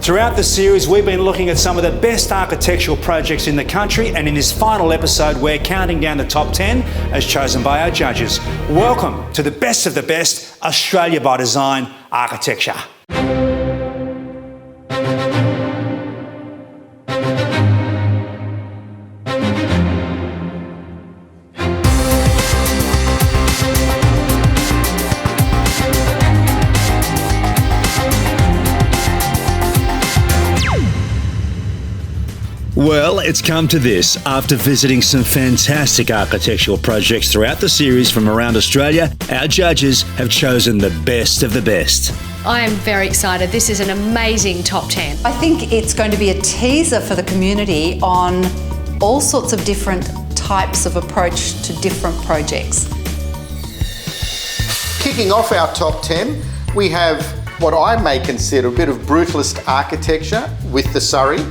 Throughout the series, we've been looking at some of the best architectural projects in the country, and in this final episode, we're counting down the top 10 as chosen by our judges. Welcome to the best of the best Australia by Design architecture. Well, it's come to this. After visiting some fantastic architectural projects throughout the series from around Australia, our judges have chosen the best of the best. I am very excited. This is an amazing top 10. I think it's going to be a teaser for the community on all sorts of different types of approach to different projects. Kicking off our top 10, we have what I may consider a bit of brutalist architecture with the Surrey,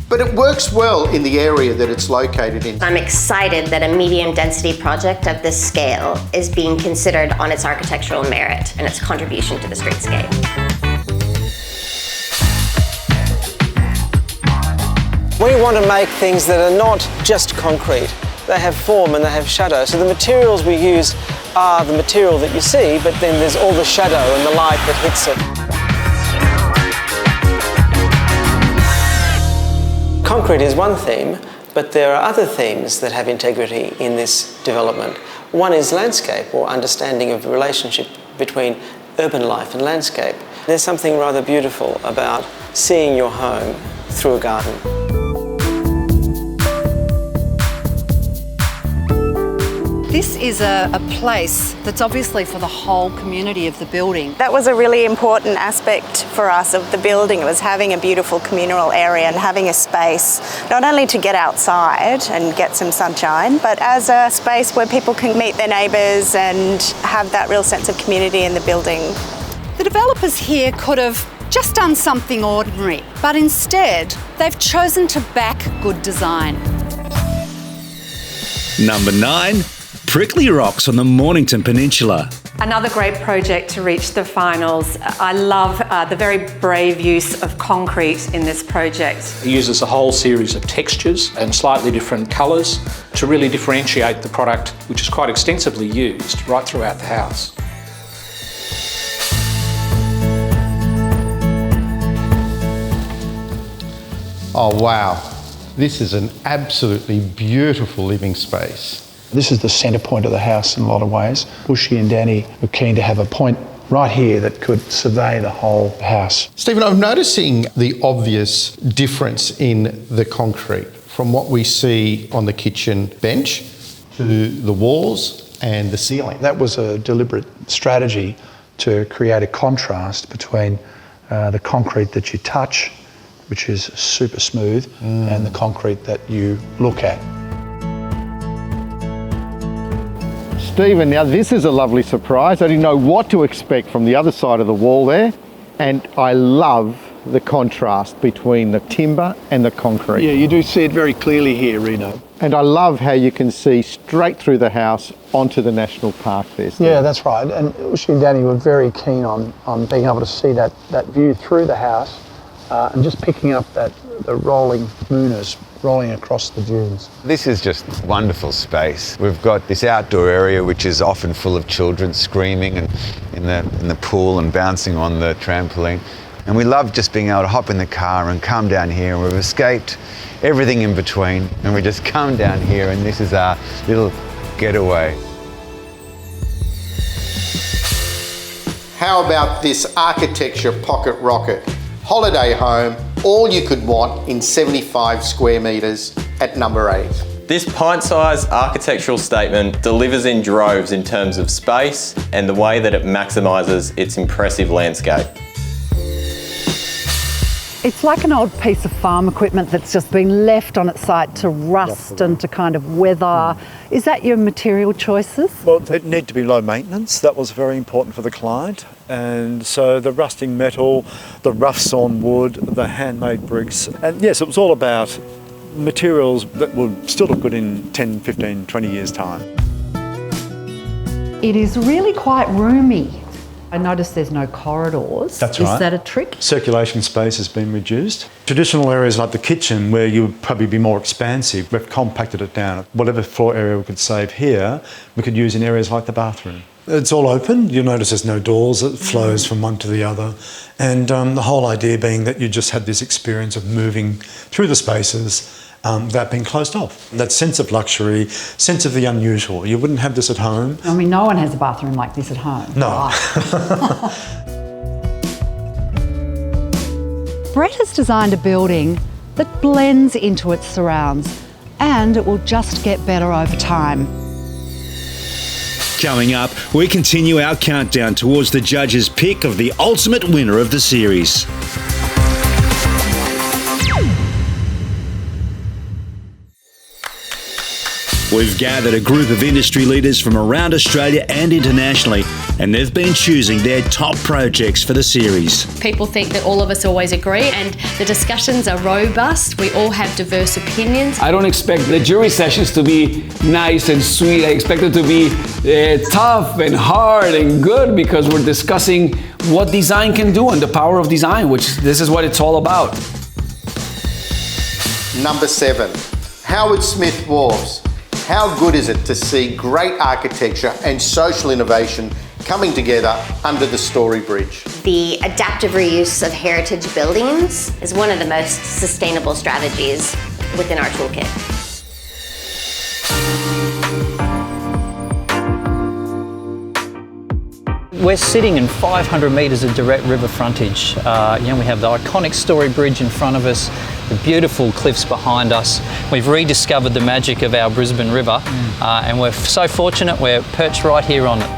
but it works well in the area that it's located in. I'm excited that a medium density project of this scale is being considered on its architectural merit and its contribution to the streetscape. We want to make things that are not just concrete. They have form and they have shadow. So the materials we use are the material that you see, but then there's all the shadow and the light that hits it. Concrete is one theme, but there are other themes that have integrity in this development. One is landscape, or understanding of the relationship between urban life and landscape. There's something rather beautiful about seeing your home through a garden. This is a place that's obviously for the whole community of the building. That was a really important aspect for us of the building. It was having a beautiful communal area and having a space, not only to get outside and get some sunshine, but as a space where people can meet their neighbours and have that real sense of community in the building. The developers here could have just done something ordinary, but instead they've chosen to back good design. Number 9. Prickly Rocks on the Mornington Peninsula. Another great project to reach the finals. I love the very brave use of concrete in this project. It uses a whole series of textures and slightly different colours to really differentiate the product, which is quite extensively used right throughout the house. Oh wow, this is an absolutely beautiful living space. This is the centre point of the house in a lot of ways. Bushy and Danny were keen to have a point right here that could survey the whole house. Stephen, I'm noticing the obvious difference in the concrete from what we see on the kitchen bench to the walls and the ceiling. That was a deliberate strategy to create a contrast between the concrete that you touch, which is super smooth, and the concrete that you look at. Stephen, now this is a lovely surprise. I didn't know what to expect from the other side of the wall there, and I love the contrast between the timber and the concrete. Yeah, you do see it very clearly here, Reno. And I love how you can see straight through the house onto the national park there, Steve. Yeah, that's right. And Bushy and Danny were very keen on being able to see that view through the house and just picking up the rolling mooners rolling across the dunes. This is just wonderful space. We've got this outdoor area which is often full of children screaming and in the pool and bouncing on the trampoline. And we love just being able to hop in the car and come down here, and we've escaped everything in between, and we just come down here, and this is our little getaway. How about this architecture pocket rocket? Holiday home, all you could want in 75 square metres at number 8. This pint-sized architectural statement delivers in droves in terms of space and the way that it maximises its impressive landscape. It's like an old piece of farm equipment that's just been left on its site to rust and to kind of weather. Is that your material choices? Well, it need to be low maintenance. That was very important for the client. And so the rusting metal, the rough sawn wood, the handmade bricks. And yes, it was all about materials that would still look good in 10, 15, 20 years' time. It is really quite roomy. I noticed there's no corridors. That's right. Is that a trick? Circulation space has been reduced. Traditional areas like the kitchen, where you would probably be more expansive, we've compacted it down. Whatever floor area we could save here, we could use in areas like the bathroom. It's all open. You'll notice there's no doors. It flows from one to the other. And the whole idea being that you just had this experience of moving through the spaces without being closed off. That sense of luxury, sense of the unusual. You wouldn't have this at home. I mean, no one has a bathroom like this at home. No. Brett has designed a building that blends into its surrounds, and it will just get better over time. Coming up, we continue our countdown towards the judges' pick of the ultimate winner of the series. We've gathered a group of industry leaders from around Australia and internationally, and they've been choosing their top projects for the series. People think that all of us always agree, and the discussions are robust. We all have diverse opinions. I don't expect the jury sessions to be nice and sweet. I expect it to be tough and hard and good, because we're discussing what design can do and the power of design, which this is what it's all about. Number 7, Howard Smith Wharves. How good is it to see great architecture and social innovation coming together under the Story Bridge? The adaptive reuse of heritage buildings is one of the most sustainable strategies within our toolkit. We're sitting in 500 metres of direct river frontage. We have the iconic Story Bridge in front of us, the beautiful cliffs behind us. We've rediscovered the magic of our Brisbane River, and we're so fortunate we're perched right here on it.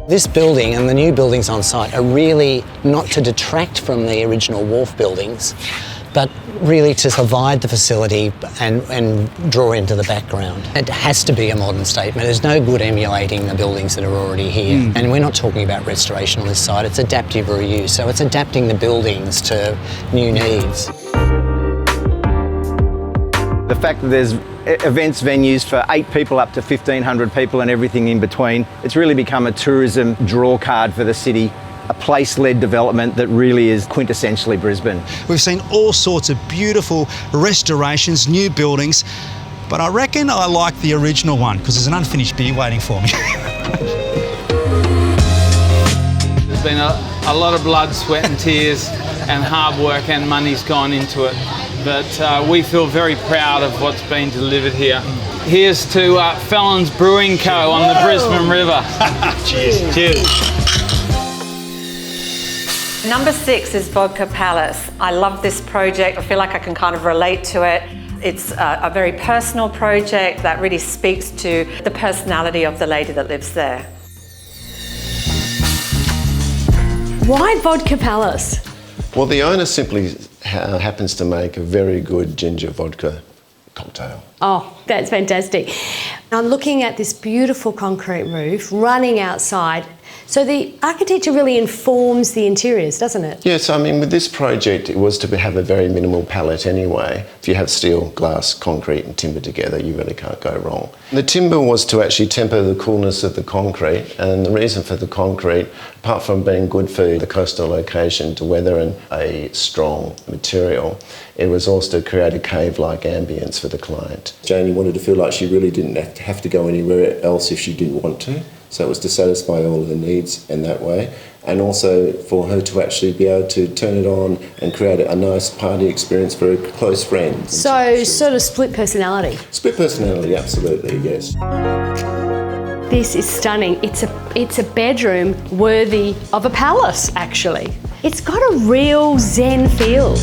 This building and the new buildings on site are really not to detract from the original wharf buildings, but really to provide the facility and draw into the background. It has to be a modern statement. There's no good emulating the buildings that are already here. And we're not talking about restoration on this site, it's adaptive reuse. So it's adapting the buildings to new needs. The fact that there's events venues for 8 people up to 1,500 people and everything in between, it's really become a tourism draw card for the city. A place-led development that really is quintessentially Brisbane. We've seen all sorts of beautiful restorations, new buildings, but I reckon I like the original one because there's an unfinished beer waiting for me. There's been a lot of blood, sweat and tears and hard work and money's gone into it, but we feel very proud of what's been delivered here. Here's to Fallon's Brewing Co. on the Brisbane River. Cheers. Cheers. Number 6 is Vodka Palace. I love this project. I feel like I can kind of relate to it. It's a very personal project that really speaks to the personality of the lady that lives there. Why Vodka Palace? Well, the owner simply happens to make a very good ginger vodka cocktail. Oh, that's fantastic. I'm looking at this beautiful concrete roof running outside. So the architecture really informs the interiors, doesn't it? Yes, I mean, with this project, it was to have a very minimal palette anyway. If you have steel, glass, concrete and timber together, you really can't go wrong. The timber was to actually temper the coolness of the concrete, and the reason for the concrete, apart from being good for the coastal location to weather in a strong material, it was also to create a cave-like ambience for the client. Janie wanted to feel like she really didn't have to go anywhere else if she didn't want to. So it was to satisfy all of her needs in that way, and also for her to actually be able to turn it on and create a nice party experience for her close friends. So sort of split personality. Split personality, absolutely, yes. This is stunning. It's a bedroom worthy of a palace, actually. It's got a real Zen feel.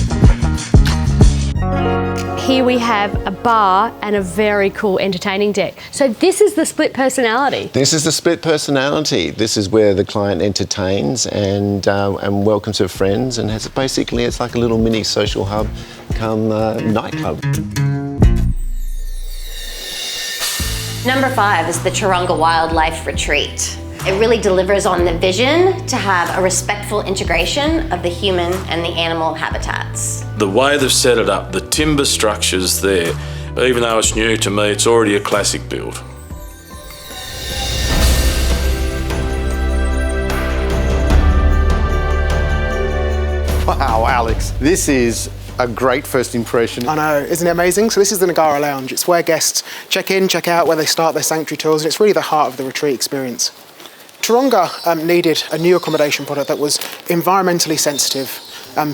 Here we have a bar and a very cool entertaining deck. So this is the split personality. This is the split personality. This is where the client entertains and welcomes her friends, and has basically it's like a little mini social hub come nightclub. Number 5 is the Taronga Wildlife Retreat. It really delivers on the vision to have a respectful integration of the human and the animal habitats. The way they've set it up, the timber structures there, even though it's new to me, it's already a classic build. Wow, Alex, this is a great first impression. I know, isn't it amazing? So this is the Negara Lounge. It's where guests check in, check out, where they start their sanctuary tours, and it's really the heart of the retreat experience. Taronga needed a new accommodation product that was environmentally sensitive,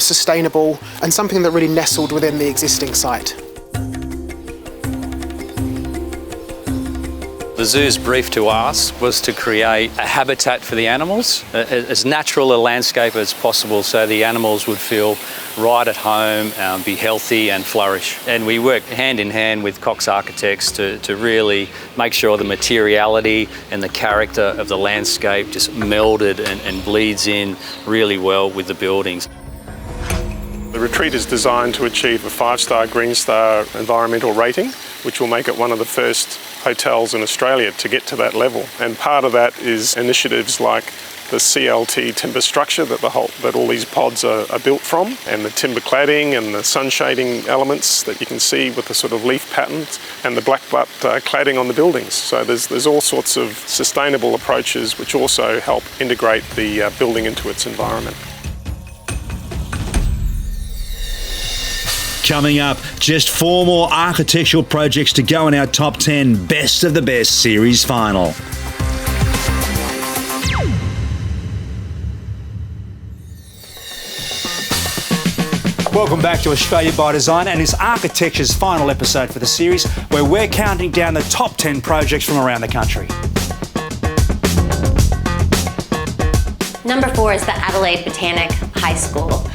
sustainable, and something that really nestled within the existing site. The zoo's brief to us was to create a habitat for the animals, as natural a landscape as possible, so the animals would feel right at home, be healthy and flourish. And we worked hand in hand with Cox Architects to really make sure the materiality and the character of the landscape just melded and bleeds in really well with the buildings. The retreat is designed to achieve a 5-star Green Star environmental rating, which will make it one of the first hotels in Australia to get to that level. And part of that is initiatives like the CLT timber structure that all these pods are built from, and the timber cladding and the sun shading elements that you can see with the sort of leaf patterns, and the black butt cladding on the buildings. So there's all sorts of sustainable approaches which also help integrate the building into its environment. Coming up, just 4 more architectural projects to go in our top 10 Best of the Best series final. Welcome back to Australia by Design and this Architecture's final episode for the series, where we're counting down the top 10 projects from around the country. Number 4 is the Adelaide Botanic High School.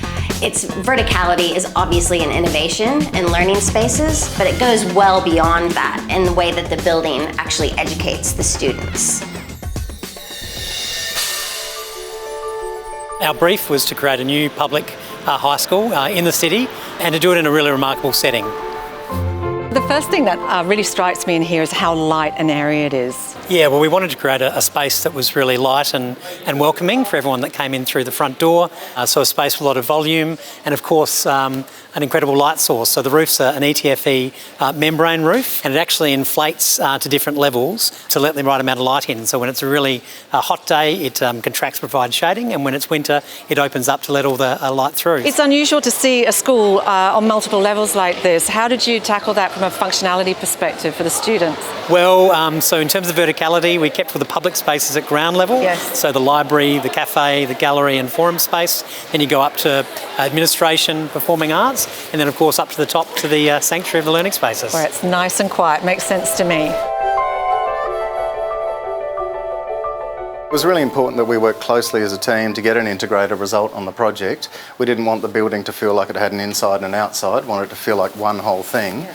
Its verticality is obviously an innovation in learning spaces, but it goes well beyond that in the way that the building actually educates the students. Our brief was to create a new public high school in the city and to do it in a really remarkable setting. The first thing that really strikes me in here is how light an area it is. Yeah, well, we wanted to create a space that was really light and welcoming for everyone that came in through the front door. So a space with a lot of volume and, of course, an incredible light source. So the roof's an ETFE membrane roof, and it actually inflates to different levels to let the right amount of light in. So when it's a really hot day, it contracts to provide shading, and when it's winter, it opens up to let all the light through. It's unusual to see a school on multiple levels like this. How did you tackle that from a functionality perspective for the students? Well, so in terms of verticality, we kept with the public spaces at ground level. Yes. So the library, the cafe, the gallery and forum space. Then you go up to administration, performing arts, and then of course up to the top to the sanctuary of the learning spaces. Where it's nice and quiet, makes sense to me. It was really important that we worked closely as a team to get an integrated result on the project. We didn't want the building to feel like it had an inside and an outside, wanted it to feel like one whole thing.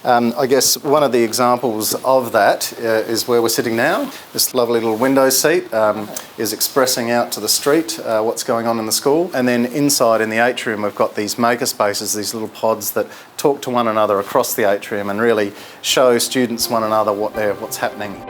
I guess one of the examples of that is where we're sitting now. This lovely little window seat is expressing out to the street what's going on in the school. And then inside in the atrium, we've got these maker spaces, these little pods that talk to one another across the atrium and really show students one another what's happening.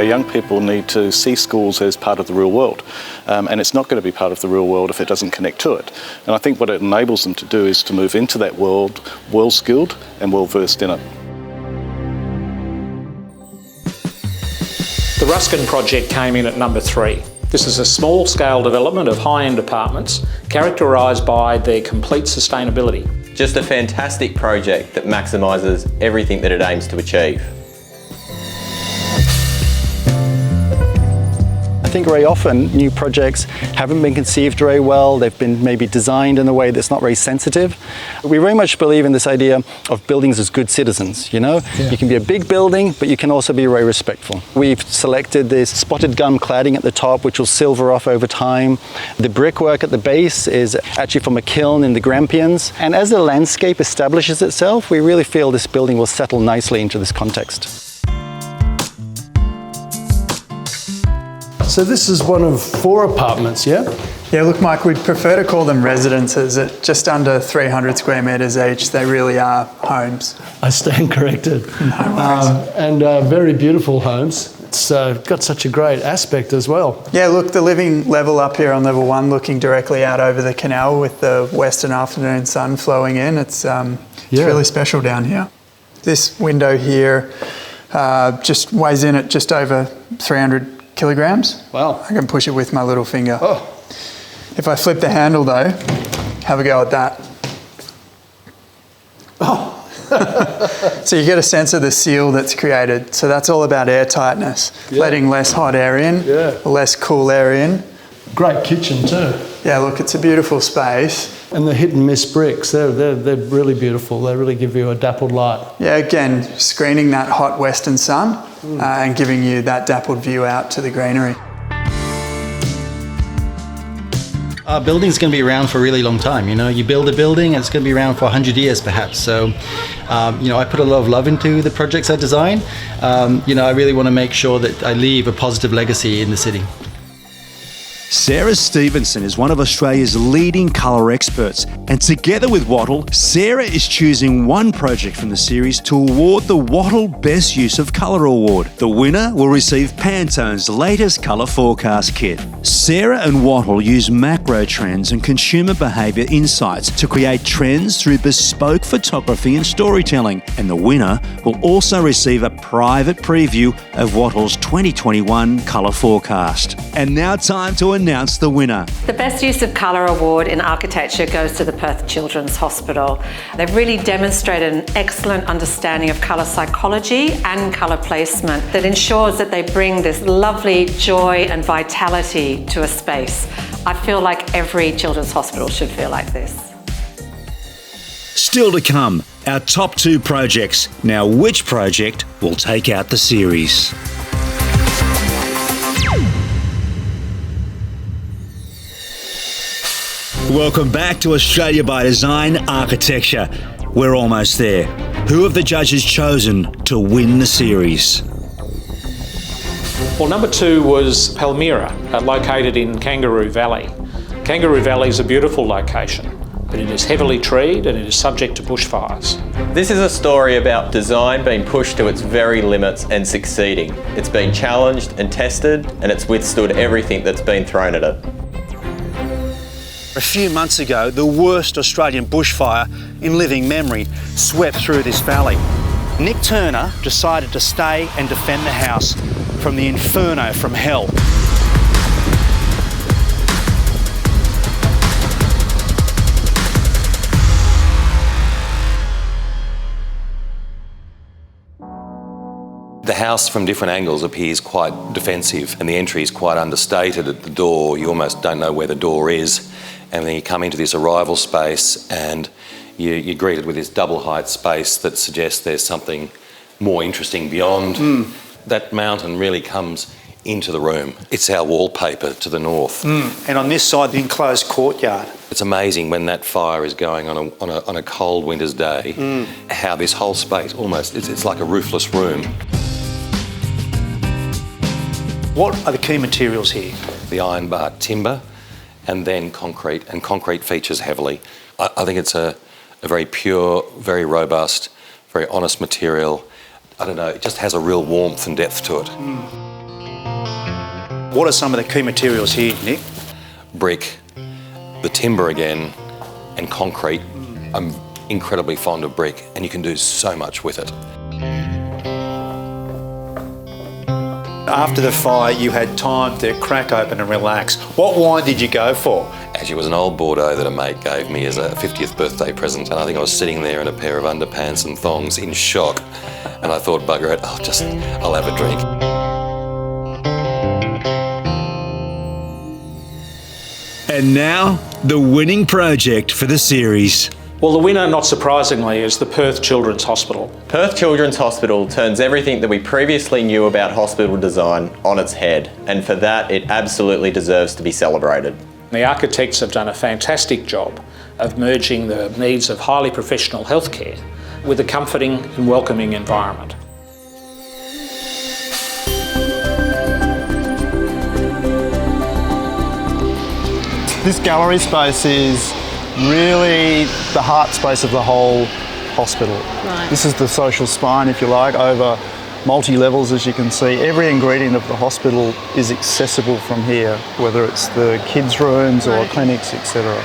Young people need to see schools as part of the real world, and it's not going to be part of the real world if it doesn't connect to it. And I think what it enables them to do is to move into that world well-skilled and well-versed in it. The Ruskin Project came in at number 3. This is a small-scale development of high-end apartments characterised by their complete sustainability. Just a fantastic project that maximises everything that it aims to achieve. I think very often new projects haven't been conceived very well. They've been maybe designed in a way that's not very sensitive. We very much believe in this idea of buildings as good citizens, you know? Yeah. You can be a big building, but you can also be very respectful. We've selected this spotted gum cladding at the top, which will silver off over time. The brickwork at the base is actually from a kiln in the Grampians. And as the landscape establishes itself, we really feel this building will settle nicely into this context. So this is one of 4 apartments, yeah? Yeah, look, Mike, we'd prefer to call them residences. At just under 300 square metres each, they really are homes. I stand corrected. No worries. And very beautiful homes. It's got such a great aspect as well. Yeah, look, the living level up here on level 1, looking directly out over the canal with the western afternoon sun flowing in. It's really special down here. This window here just weighs in at just over 300 kilograms. Wow. I can push it with my little finger. Oh. If I flip the handle though, have a go at that. Oh. So you get a sense of the seal that's created. So that's all about air tightness, letting less hot air in, less cool air in. Great kitchen too. Yeah, look, it's a beautiful space. And the hit and miss bricks, they're really beautiful. They really give you a dappled light. Yeah, again, screening that hot western sun and giving you that dappled view out to the greenery. Our building's going to be around for a really long time. You know, you build a building and it's going to be around for 100 years perhaps. So, you know, I put a lot of love into the projects I design. You know, I really want to make sure that I leave a positive legacy in the city. Sarah Stevenson is one of Australia's leading colour experts, and together with Wattle, Sarah is choosing one project from the series to award the Wattle Best Use of Colour Award. The winner will receive Pantone's latest colour forecast kit. Sarah and Wattle use macro trends and consumer behaviour insights to create trends through bespoke photography and storytelling, and the winner will also receive a private preview of Wattle's 2021 colour forecast. And now time to announce the winner. The Best Use of Colour Award in Architecture goes to the Perth Children's Hospital. They've really demonstrated an excellent understanding of colour psychology and colour placement that ensures that they bring this lovely joy and vitality to a space. I feel like every children's hospital should feel like this. Still to come, our top 2 projects. Now, which project will take out the series? Welcome back to Australia by Design Architecture. We're almost there. Who have the judges chosen to win the series? Well, number 2 was Palmyra, located in Kangaroo Valley. Kangaroo Valley is a beautiful location, but it is heavily treed and it is subject to bushfires. This is a story about design being pushed to its very limits and succeeding. It's been challenged and tested, and it's withstood everything that's been thrown at it. A few months ago, the worst Australian bushfire in living memory swept through this valley. Nick Turner decided to stay and defend the house from the inferno from hell. The house from different angles appears quite defensive, and the entry is quite understated at the door. You almost don't know where the door is. And then you come into this arrival space and you're greeted with this double height space that suggests there's something more interesting beyond. That mountain really comes into the room. It's our wallpaper to the north. And on this side, the enclosed courtyard. It's amazing when that fire is going on a cold winter's day, how this whole space almost, it's like a roofless room. What are the key materials here? The ironbar timber, and then concrete, and concrete features heavily. I think it's a very pure, very robust, very honest material. I don't know, it just has a real warmth and depth to it. What are some of the key materials here, Nick? Brick, the timber again, and concrete. I'm incredibly fond of brick, and you can do so much with it. After the fire, you had time to crack open and relax. What wine did you go for? Actually, it was an old Bordeaux that a mate gave me as a 50th birthday present, and I think I was sitting there in a pair of underpants and thongs in shock, and I thought, bugger it, I'll have a drink. And now, the winning project for the series. Well, the winner, not surprisingly, is the Perth Children's Hospital. Perth Children's Hospital turns everything that we previously knew about hospital design on its head, and for that it absolutely deserves to be celebrated. The architects have done a fantastic job of merging the needs of highly professional healthcare with a comforting and welcoming environment. This gallery space is really the heart space of the whole hospital. Right. This is the social spine, if you like, over multi-levels, as you can see. Every ingredient of the hospital is accessible from here, whether it's the kids' rooms or clinics, etc.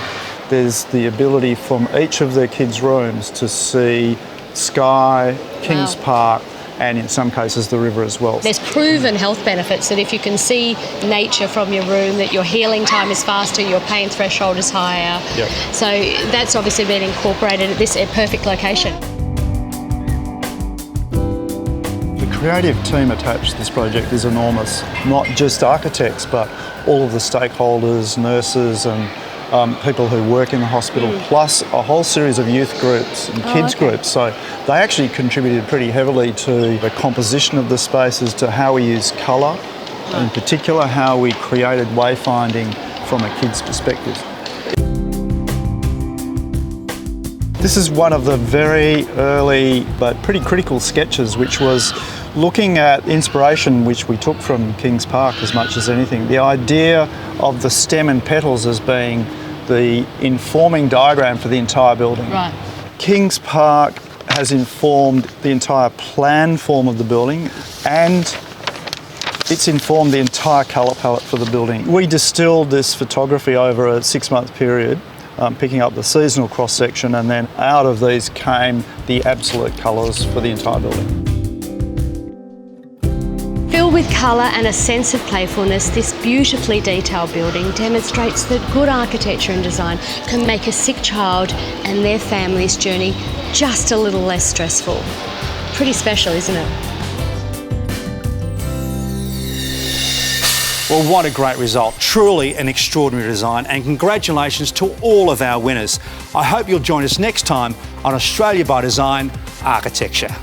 There's the ability from each of the kids' rooms to see Sky, Kings Park, and in some cases the river as well. There's proven health benefits that if you can see nature from your room, that your healing time is faster, your pain threshold is higher. Yep. So that's obviously been incorporated at this perfect location. The creative team attached to this project is enormous. Not just architects, but all of the stakeholders, nurses and people who work in the hospital, plus a whole series of youth groups and kids groups. So they actually contributed pretty heavily to the composition of the spaces, to how we use colour, in particular how we created wayfinding from a kid's perspective. This is one of the very early but pretty critical sketches, which was looking at inspiration which we took from Kings Park as much as anything. The idea of the stem and petals as being the informing diagram for the entire building. Right. Kings Park has informed the entire plan form of the building, and it's informed the entire colour palette for the building. We distilled this photography over a 6-month period, picking up the seasonal cross-section, and then out of these came the absolute colours for the entire building. Filled with colour and a sense of playfulness, this beautifully detailed building demonstrates that good architecture and design can make a sick child and their family's journey just a little less stressful. Pretty special, isn't it? Well, what a great result. Truly an extraordinary design, and congratulations to all of our winners. I hope you'll join us next time on Australia by Design Architecture.